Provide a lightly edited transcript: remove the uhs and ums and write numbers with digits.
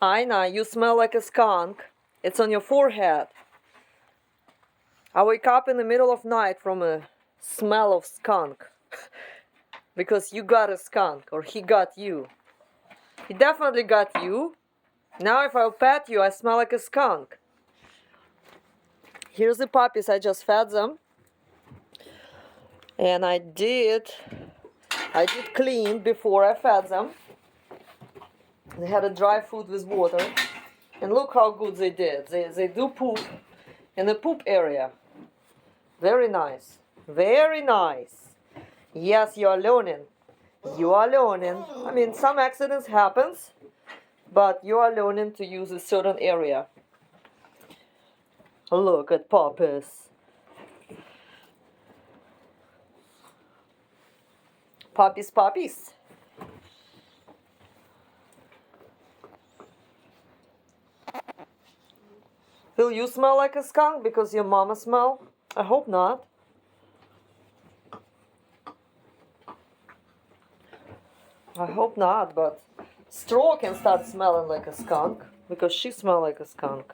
Aina, you smell like a skunk. It's on your forehead. I wake up in the middle of night from a smell of skunk. Because you got a skunk, or he got you. He definitely got you. Now if I'll pet you, I smell like a skunk. Here's the puppies, I just fed them. And I did clean before I fed them. They had a dry food with water. And look how good they did. They do poop in the poop area. Very nice. Very nice. Yes, you are learning. You are learning. I mean, some accidents happens, but you are learning to use a certain area. Look at puppies. Puppies, puppies. Will you smell like a skunk because your mama smell? I hope not. I hope not, but Straw can start smelling like a skunk because she smells like a skunk.